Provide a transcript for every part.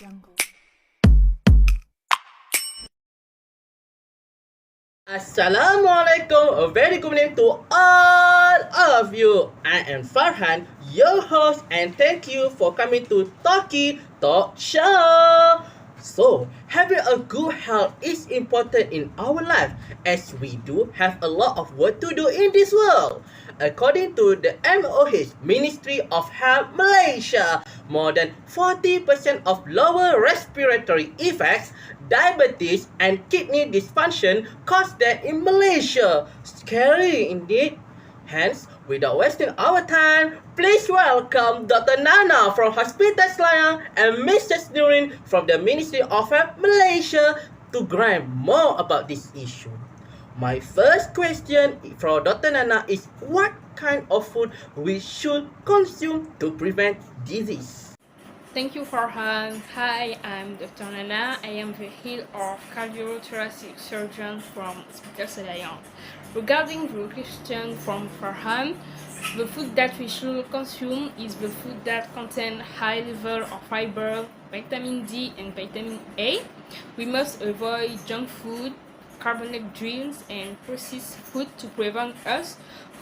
Jungle. Assalamualaikum, a very good evening to all of you. I am Farhan, your host, and thank you for coming to Talkie Talk Show. So, having a good health is important in our life as we do have a lot of work to do in this world. According to the MOH Ministry of Health Malaysia, more than 40% of lower respiratory effects, diabetes, and kidney dysfunction cause death in Malaysia. Scary indeed. Hence, without wasting our time, please welcome Dr. Nana from Hospital Selayang and Mrs. Nurin from the Ministry of Health Malaysia to grant more about this issue. My first question for Dr. Nana is what kind of food we should consume to prevent disease? Thank you, Farhan. Hi, I'm Dr. Nana. I am the head of cardiothoracic surgeon from Hospital Sejahtera. Regarding the question from Farhan, the food that we should consume is the food that contain high level of fiber, vitamin D, and vitamin A. We must avoid junk food, carbonated drinks, and processed food to prevent us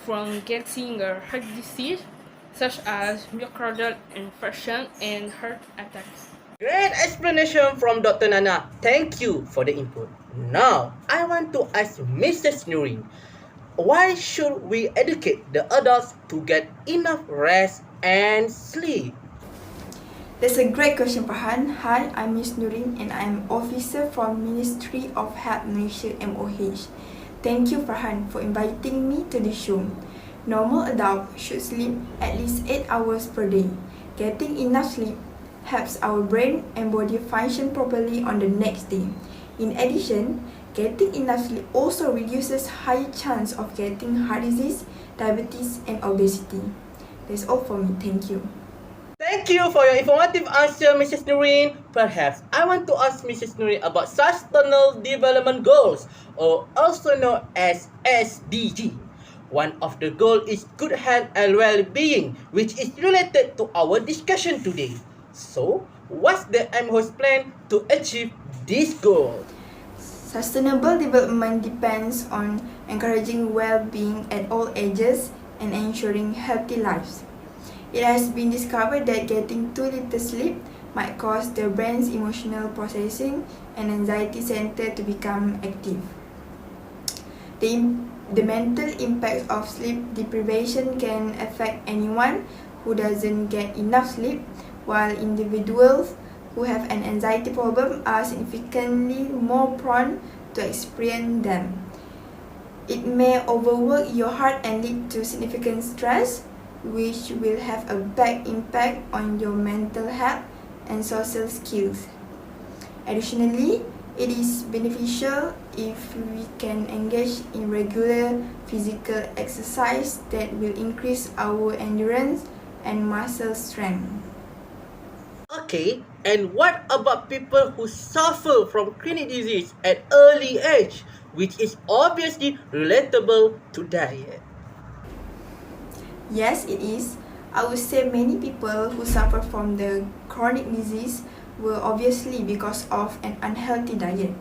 from getting a heart disease such as myocardial infarction and heart attacks. Great explanation from Dr. Nana. Thank you for the input. Now, I want to ask Mrs. Nurin, why should we educate the adults to get enough rest and sleep? That's a great question, Farhan. Hi, I'm Ms. Nurin and I'm officer from Ministry of Health Malaysia MOH. Thank you, Farhan, for inviting me to the show. Normal adults should sleep at least 8 hours per day. Getting enough sleep helps our brain and body function properly on the next day. In addition, getting enough sleep also reduces high chance of getting heart disease, diabetes, and obesity. That's all for me. Thank you. Thank you for your informative answer, Mrs. Nurin. Perhaps I want to ask Mrs. Nurin about Sustainable Development Goals, or also known as SDG. One of the goals is good health and well-being, which is related to our discussion today. So, what's the MOH plan to achieve this goal? Sustainable development depends on encouraging well-being at all ages and ensuring healthy lives. It has been discovered that getting too little sleep might cause the brain's emotional processing and anxiety center to become active. The mental impact of sleep deprivation can affect anyone who doesn't get enough sleep, while individuals who have an anxiety problem are significantly more prone to experience them. It may overwork your heart and lead to significant stress, which will have a bad impact on your mental health and social skills. Additionally, it is beneficial if we can engage in regular physical exercise that will increase our endurance and muscle strength. Okay, and what about people who suffer from chronic disease at early age, which is obviously relatable to diet? Yes, it is. I would say many people who suffer from the chronic disease will obviously because of an unhealthy diet.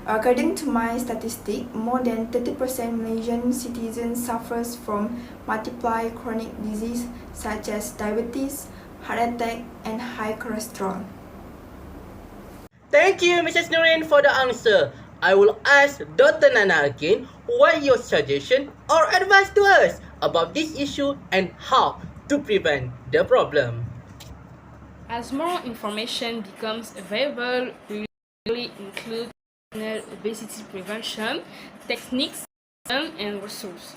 According to my statistic, more than 30% Malaysian citizens suffers from multiple chronic disease such as diabetes, heart attack, and high cholesterol. Thank you, Mrs. Nurin, for the answer. I will ask Dr. Nana again what your suggestion or advice to us about this issue and how to prevent the problem. As more information becomes available, we will include obesity prevention, techniques, and resources.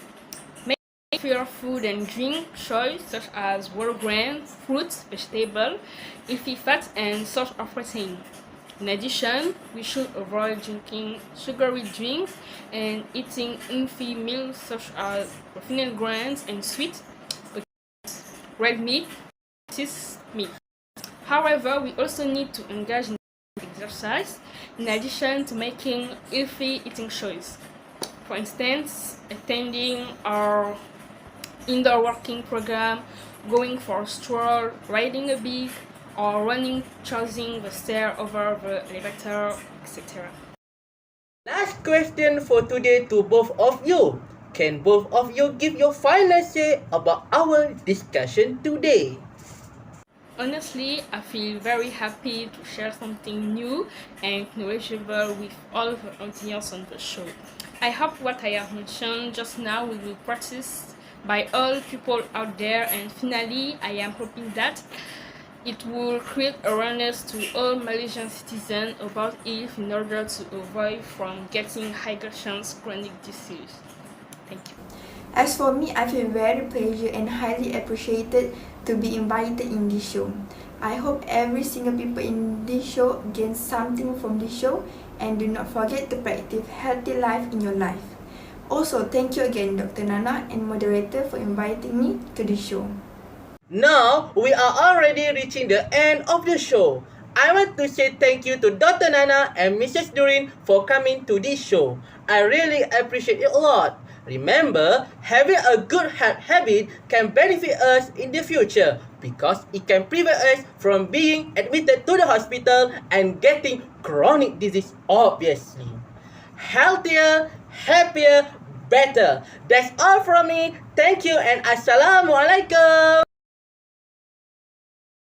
Make your food and drink choice such as whole grains, fruits, vegetables, healthy fats, and source of protein. In addition, we should avoid drinking sugary drinks and eating unhealthy meals such as refined grains and sweet, red meat, cheese meat. However, we also need to engage in exercise in addition to making healthy eating choices. For instance, attending our indoor working program, going for a stroll, riding a bike, or running, choosing the stair over the elevator, etc. Last question for today to both of you. Can both of you give your final say about our discussion today? Honestly, I feel very happy to share something new and knowledgeable with all the audience on the show. I hope what I have mentioned just now will be practiced by all people out there, and finally, I am hoping that it will create awareness to all Malaysian citizens about it in order to avoid from getting higher chance chronic disease. Thank you. As for me, I feel very pleased and highly appreciated to be invited in this show. I hope every single people in this show gains something from this show, and do not forget to practice healthy life in your life. Also, thank you again Dr. Nana and moderator for inviting me to this show. Now, we are already reaching the end of the show. I want to say thank you to Dr. Nana and Mrs. Durin for coming to this show. I really appreciate it a lot. Remember, having a good health habit can benefit us in the future because it can prevent us from being admitted to the hospital and getting chronic disease, obviously. Healthier, happier, better. That's all from me. Thank you and Assalamualaikum.